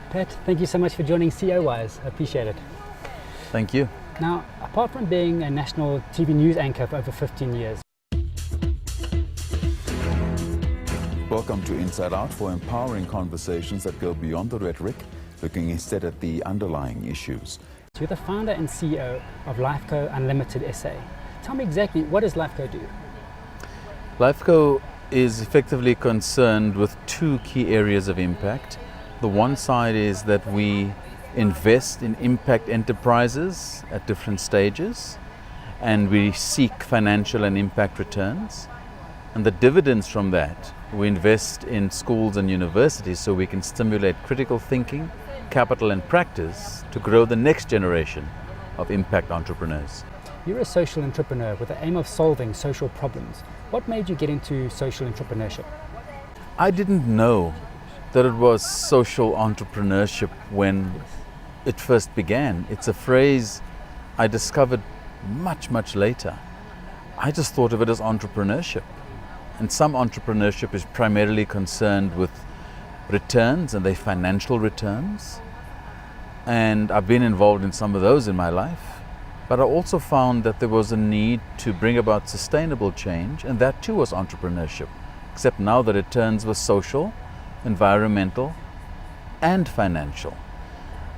Pat, thank you so much for joining CEOwise. I appreciate it. Thank you. Now, apart from being a national TV news anchor for over 15 years, welcome to Inside Out for empowering conversations that go beyond the rhetoric, looking instead at the underlying issues. you're the founder and CEO of LifeCo UnLtd SA. Tell me exactly, what does LifeCo do? LifeCo is effectively concerned with two key areas of impact. The one side is that we invest in impact enterprises at different stages, and we seek financial and impact returns. And the dividends from that, we invest in schools and universities so we can stimulate critical thinking, capital and practice to grow the next generation of impact entrepreneurs. You're a social entrepreneur with the aim of solving social problems. What made you get into social entrepreneurship? I didn't know that it was social entrepreneurship when it first began. It's a phrase I discovered much later. I just thought of it as entrepreneurship. And some entrepreneurship is primarily concerned with returns, and they're financial returns. And I've been involved in some of those in my life. But I also found that there was a need to bring about sustainable change, and that too was entrepreneurship. Except now the returns were social, environmental, and financial.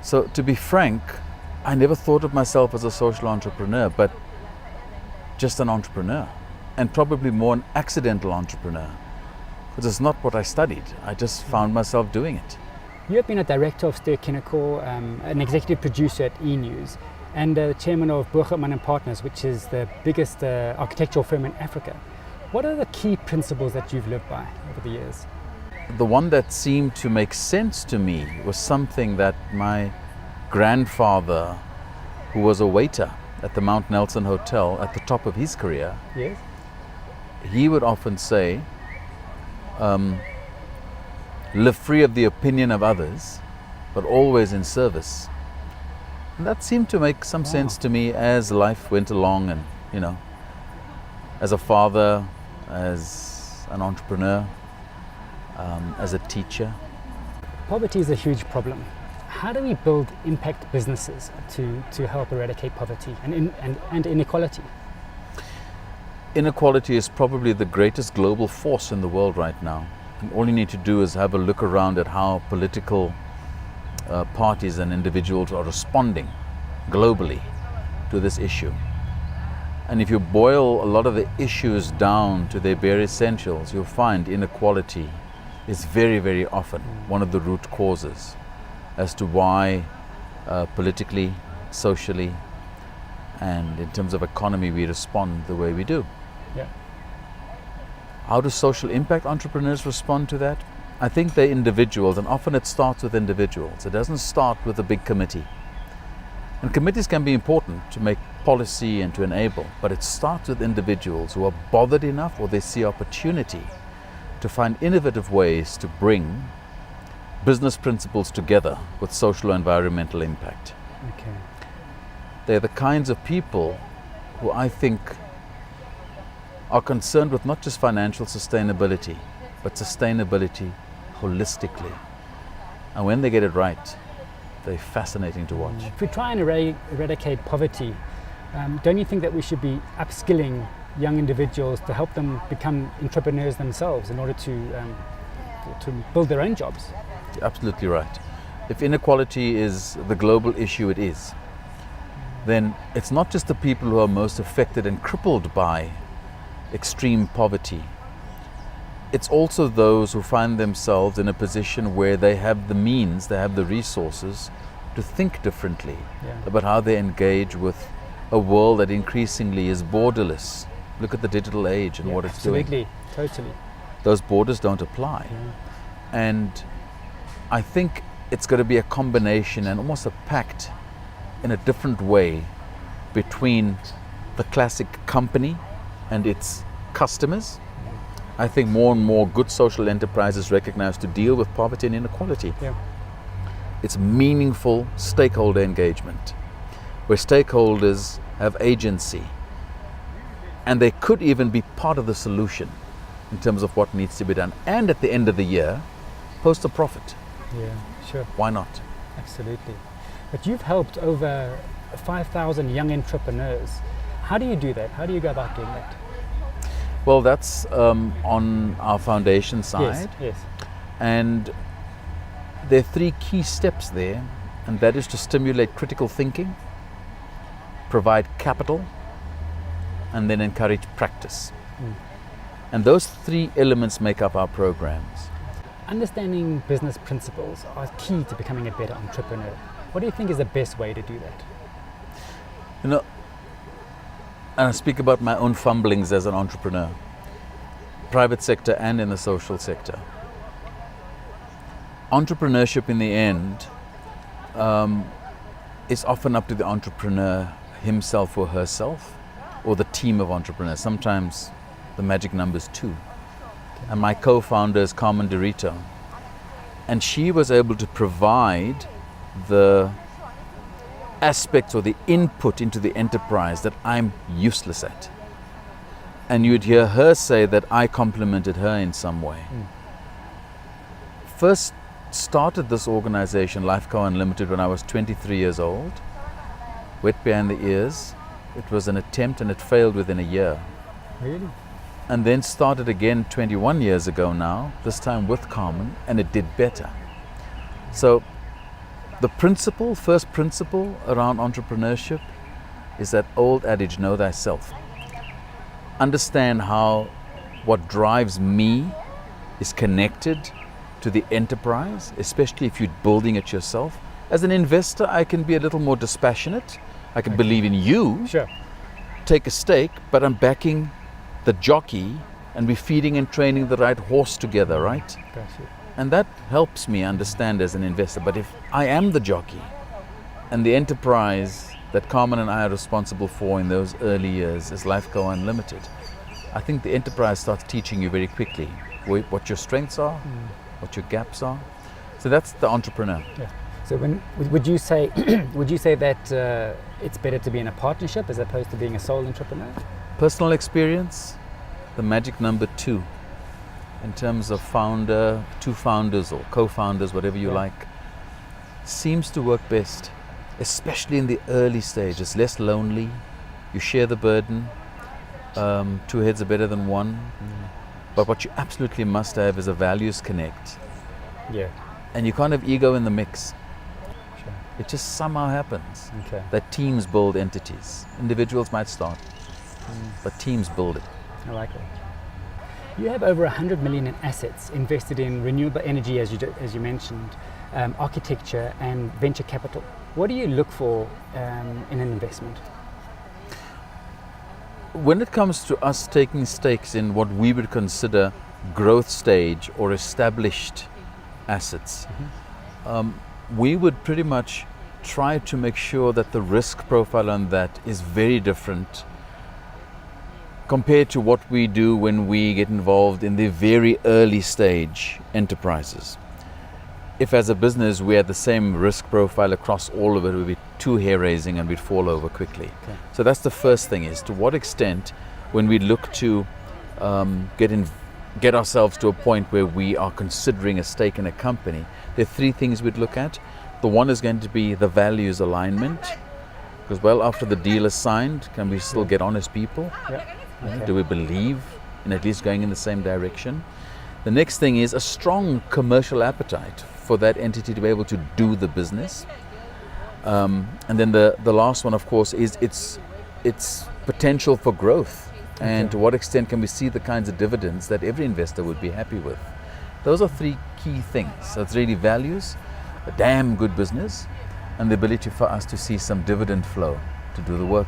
So to be frank, I never thought of myself as a social entrepreneur, but just an entrepreneur, and probably more an accidental entrepreneur, because it's not what I studied. I just found myself doing it. You have been a director of Ster-Kinekor, an executive producer at E-News, and chairman of Burgerman & Partners, which is the biggest architectural firm in Africa. What are the key principles that you've lived by over the years? The one that seemed to make sense to me was something that my grandfather, who was a waiter at the Mount Nelson Hotel at the top of his career, Yes. he would often say, live free of the opinion of others, but always in service. And that seemed to make some sense to me as life went along, and, you know, as a father, as an entrepreneur, as a teacher. Poverty is a huge problem. How do we build impact businesses to help eradicate poverty and inequality? Inequality is probably the greatest global force in the world right now. And all you need to do is have a look around at how political parties and individuals are responding globally to this issue. And if you boil a lot of the issues down to their bare essentials, you'll find inequality is very often one of the root causes as to why politically, socially, and in terms of economy we respond the way we do. Yeah. How do social impact entrepreneurs respond to that? I think they're individuals, and often it starts with individuals. It doesn't start with a big committee. And committees can be important to make policy and to enable, but it starts with individuals who are bothered enough, or they see opportunity to find innovative ways to bring business principles together with social and environmental impact. Okay. They're the kinds of people who I think are concerned with not just financial sustainability, but sustainability holistically. And when they get it right, they're fascinating to watch. If we try and eradicate poverty, don't you think that we should be upskilling young individuals to help them become entrepreneurs themselves in order to build their own jobs? You're absolutely right. If inequality is the global issue it is, then it's not just the people who are most affected and crippled by extreme poverty. It's also those who find themselves in a position where they have the means, they have the resources to think differently about how they engage with a world that increasingly is borderless. Look at the digital age and what it's doing. Absolutely, totally. Those borders don't apply. And I think it's going to be a combination and almost a pact in a different way between the classic company and its customers. I think more and more good social enterprises recognize to deal with poverty and inequality. It's meaningful stakeholder engagement, where stakeholders have agency, and they could even be part of the solution in terms of what needs to be done. And at the end of the year, post a profit. Sure. Why not? Absolutely. But you've helped over 5,000 young entrepreneurs. How do you do that? How do you go about doing that? Well, that's on our foundation side. Yes. And there are 3 key steps there, and that is to stimulate critical thinking, provide capital, and then encourage practice. And those 3 elements make up our programs. Understanding business principles are key to becoming a better entrepreneur. What do you think is the best way to do that? You know, and I speak about my own fumblings as an entrepreneur, private sector and in the social sector. Entrepreneurship in the end is often up to the entrepreneur himself or herself, or the team of entrepreneurs. Sometimes the magic number is 2. And my co-founder is Carmen Dorito. And she was able to provide the aspects or the input into the enterprise that I'm useless at. And you'd hear her say that I complimented her in some way. First started this organization, LifeCo UnLtd, when I was 23 years old. Wet behind the ears. It was an attempt and it failed within a year. Really? And then started again 21 years ago now, this time with Carmen, and it did better. So the first principle around entrepreneurship is that old adage, know thyself. Understand how what drives me is connected to the enterprise, especially if you're building it yourself. As an investor, I can be a little more dispassionate. I can believe in you, Sure. take a stake, but I'm backing the jockey and we're feeding and training the right horse together, right? Gotcha. And that helps me understand as an investor. But if I am the jockey and the enterprise that Carmen and I are responsible for in those early years is LifeCo UnLtd, I think the enterprise starts teaching you very quickly what your strengths are, what your gaps are. So that's the entrepreneur. Yeah. So would you say that it's better to be in a partnership as opposed to being a sole entrepreneur? Personal experience, the magic number 2 in terms of founder, 2 founders or co-founders, whatever you like, seems to work best, especially in the early stage. It's less lonely, you share the burden, 2 heads are better than 1. But what you absolutely must have is a values connect. Yeah. And you can't have ego in the mix. Sure. It just somehow happens Okay. that teams build entities. Individuals might start, but teams build it. I like that. You have over 100 million in assets invested in renewable energy, as you mentioned, architecture and venture capital. What do you look for in an investment? When it comes to us taking stakes in what we would consider growth stage or established assets, we would pretty much try to make sure that the risk profile on that is very different compared to what we do when we get involved in the very early stage enterprises. If as a business we had the same risk profile across all of it, it would be too hair-raising and we'd fall over quickly. Okay. So that's the first thing, is to what extent when we look to get ourselves to a point where we are considering a stake in a company, there are 3 things we'd look at. The one is going to be the values alignment, because well after the deal is signed, can we still get on as people? Yeah. Okay. Do we believe in at least going in the same direction? The next thing is a strong commercial appetite for that entity to be able to do the business. And then the last one, of course, is its potential for growth. And to what extent can we see the kinds of dividends that every investor would be happy with? Those are 3 key things. So it's really values, a damn good business, and the ability for us to see some dividend flow to do the work.